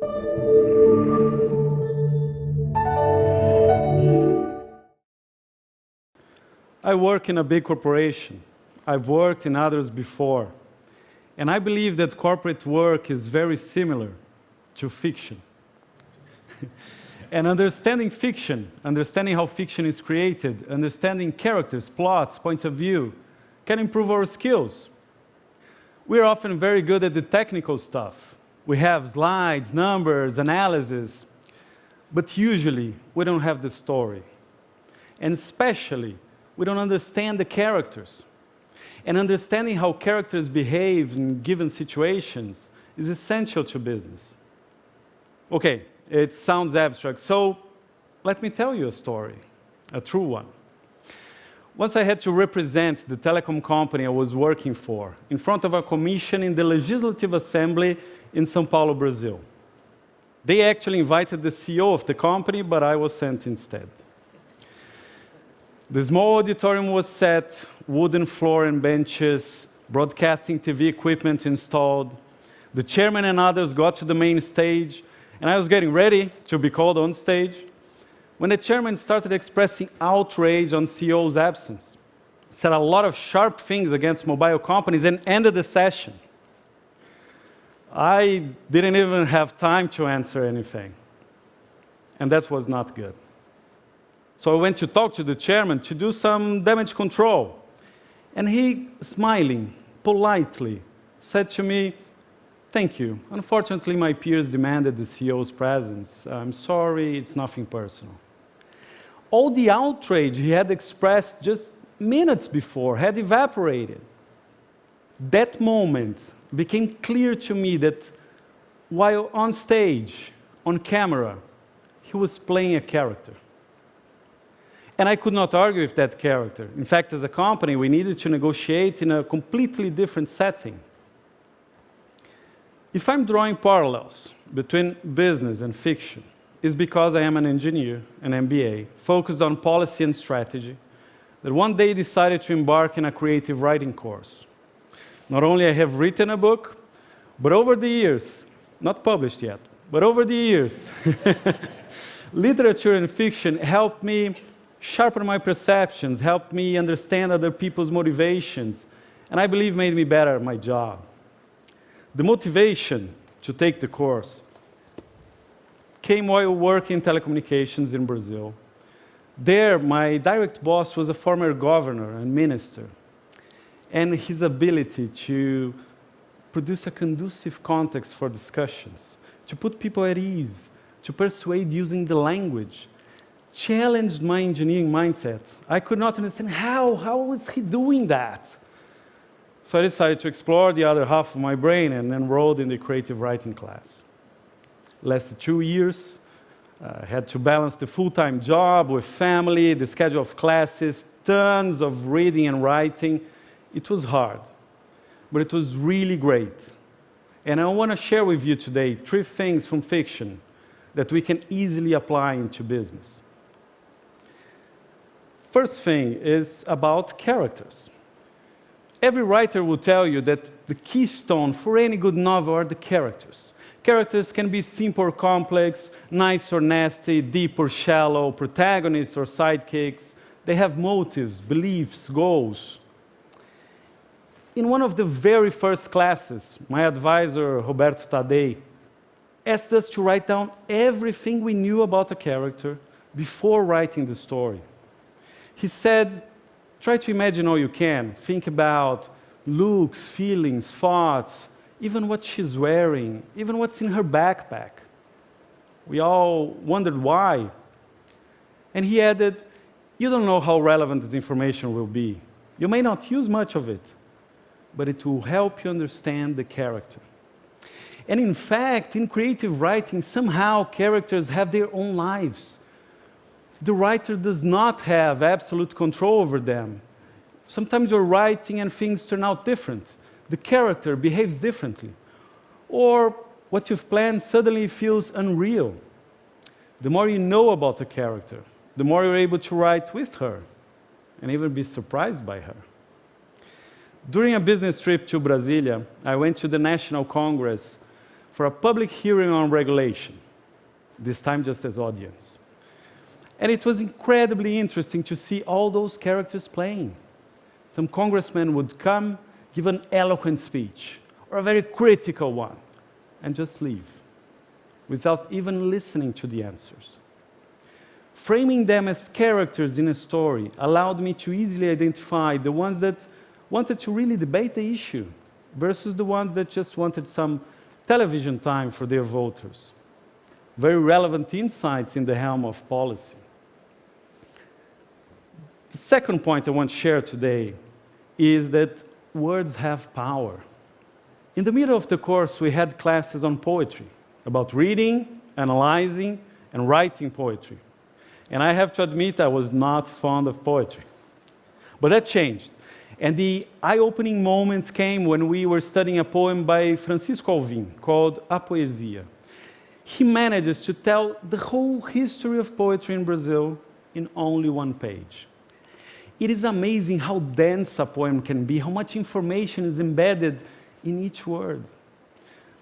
I work in a big corporation. I've worked in others before. And I believe that corporate work is very similar to fiction. And understanding fiction, understanding how fiction is created, understanding characters, plots, points of view, can improve our skills. We're often very good at the technical stuff. We have slides, numbers, analysis, but usually we don't have the story. And especially, we don't understand the characters. And understanding how characters behave in given situations is essential to business. Okay, it sounds abstract, so let me tell you a story, a true one. Once I had to represent the telecom company I was working for in front of a commission in the Legislative Assembly in São Paulo, Brazil. They actually invited the CEO of the company, but I was sent instead. The small auditorium was set, wooden floor and benches, broadcasting TV equipment installed. The chairman and others got to the main stage, and I was getting ready to be called on stage when the chairman started expressing outrage on CEO's absence, said a lot of sharp things against mobile companies, and ended the session. I didn't even have time to answer anything, and that was not good. So I went to talk to the chairman to do some damage control. And he, smiling, politely, said to me, "Thank you. Unfortunately, my peers demanded the CEO's presence. I'm sorry, it's nothing personal." All the outrage he had expressed just minutes before had evaporated. That moment became clear to me that while on stage, on camera, he was playing a character. And I could not argue with that character. In fact, as a company, we needed to negotiate in a completely different setting. If I'm drawing parallels between business and fiction, it's because I am an engineer, an MBA, focused on policy and strategy, that one day decided to embark in a creative writing course. Not only I have written a book, but over the years, not published yet, but over the years, literature and fiction helped me sharpen my perceptions, helped me understand other people's motivations, and I believe made me better at my job. The motivation to take the course came while working in telecommunications in Brazil. There, my direct boss was a former governor and minister, and his ability to produce a conducive context for discussions, to put people at ease, to persuade using the language, challenged my engineering mindset. I could not understand how was he doing that? So I decided to explore the other half of my brain and enrolled in the creative writing class. Lasted 2 years. I had to balance the full-time job with family, the schedule of classes, tons of reading and writing. It was hard, but it was really great. And I want to share with you today 3 things from fiction that we can easily apply into business. First thing is about characters. Every writer will tell you that the keystone for any good novel are the characters. Characters can be simple or complex, nice or nasty, deep or shallow, protagonists or sidekicks. They have motives, beliefs, goals. In one of the very first classes, my advisor, Roberto Tadei, asked us to write down everything we knew about a character before writing the story. He said, try to imagine all you can. Think about looks, feelings, thoughts, even what she's wearing, even what's in her backpack. We all wondered why. And he added, you don't know how relevant this information will be. You may not use much of it, but it will help you understand the character. And in fact, in creative writing, somehow characters have their own lives. The writer does not have absolute control over them. Sometimes you're writing and things turn out different. The character behaves differently. Or what you've planned suddenly feels unreal. The more you know about the character, the more you're able to write with her and even be surprised by her. During a business trip to Brasilia, I went to the National Congress for a public hearing on regulation, this time just as audience. And it was incredibly interesting to see all those characters playing. Some congressman would come, give an eloquent speech, or a very critical one, and just leave, without even listening to the answers. Framing them as characters in a story allowed me to easily identify the ones that wanted to really debate the issue versus the ones that just wanted some television time for their voters. Very relevant insights in the realm of policy. The second point I want to share today is that words have power. In the middle of the course, we had classes on poetry, about reading, analyzing, and writing poetry. And I have to admit, I was not fond of poetry. But that changed. And the eye-opening moment came when we were studying a poem by Francisco Alvim called A Poesia. He manages to tell the whole history of poetry in Brazil in only one page. It is amazing how dense a poem can be, how much information is embedded in each word.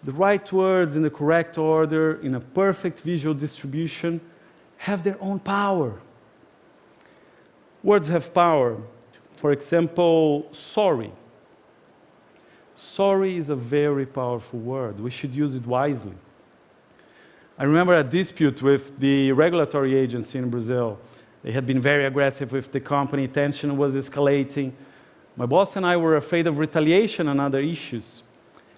The right words in the correct order, in a perfect visual distribution, have their own power. Words have power. For example, sorry. Sorry is a very powerful word. We should use it wisely. I remember a dispute with the regulatory agency in Brazil. They had been very aggressive with the company. Tension was escalating. My boss and I were afraid of retaliation and other issues.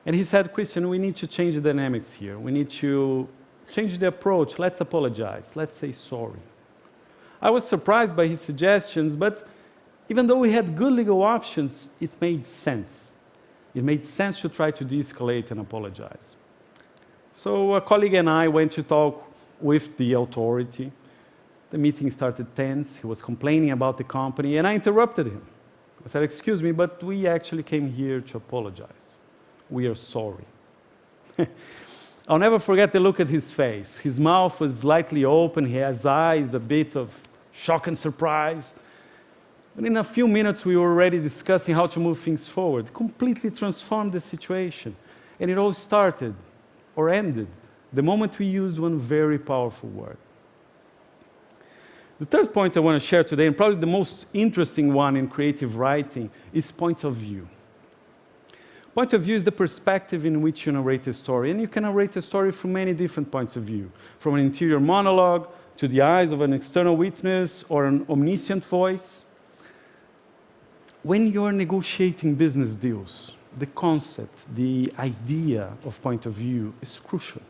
And he said, Christian, we need to change the dynamics here. We need to change the approach. Let's apologize. Let's say sorry. I was surprised by his suggestions, but even though we had good legal options, it made sense. It made sense to try to de-escalate and apologize. So a colleague and I went to talk with the authority. The meeting started tense. He was complaining about the company, and I interrupted him. I said, excuse me, but we actually came here to apologize. We are sorry. I'll never forget the look at his face. His mouth was slightly open. He has eyes, a bit of shock and surprise. But in a few minutes, we were already discussing how to move things forward, completely transformed the situation. And it all started, or ended, the moment we used one very powerful word. The third point I want to share today, and probably the most interesting one in creative writing, is point of view. Point of view is the perspective in which you narrate a story. And you can narrate a story from many different points of view, from an interior monologue to the eyes of an external witness or an omniscient voice. When you're negotiating business deals, the concept, the idea of point of view is crucial.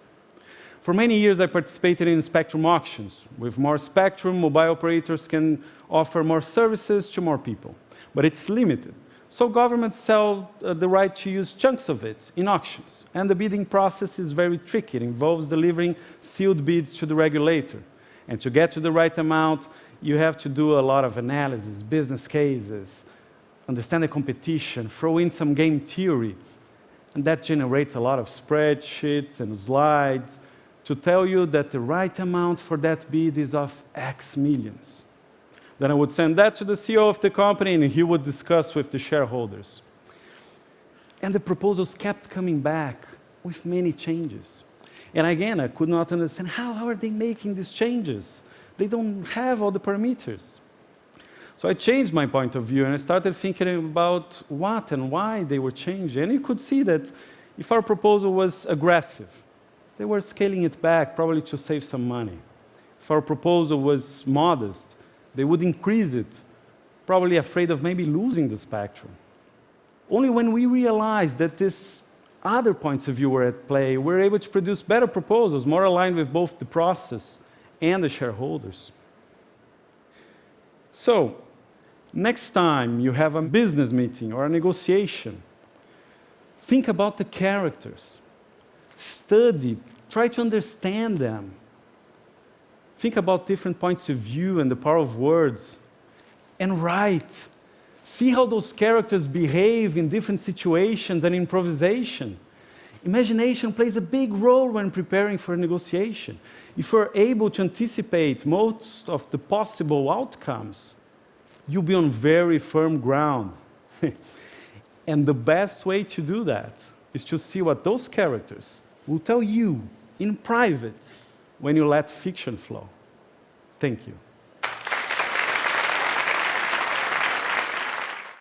For many years, I participated in spectrum auctions. With more spectrum, mobile operators can offer more services to more people. But it's limited. So governments sell the right to use chunks of it in auctions. And the bidding process is very tricky. It involves delivering sealed bids to the regulator. And to get to the right amount, you have to do a lot of analysis, business cases, understand the competition, throw in some game theory. And that generates a lot of spreadsheets and slides to tell you that the right amount for that bid is of X millions. Then I would send that to the CEO of the company, and he would discuss with the shareholders. And the proposals kept coming back with many changes. And again, I could not understand how are they making these changes? They don't have all the parameters. So I changed my point of view, and I started thinking about what and why they were changing. And you could see that if our proposal was aggressive, they were scaling it back, probably to save some money. If our proposal was modest, they would increase it, probably afraid of maybe losing the spectrum. Only when we realized that these other points of view were at play, we were able to produce better proposals, more aligned with both the process and the shareholders. So, next time you have a business meeting or a negotiation, think about the characters. Study, try to understand them. Think about different points of view and the power of words. And write. See how those characters behave in different situations and improvisation. Imagination plays a big role when preparing for a negotiation. If you're able to anticipate most of the possible outcomes, you'll be on very firm ground. And the best way to do that is to see what those characters will tell you in private when you let fiction flow. Thank you.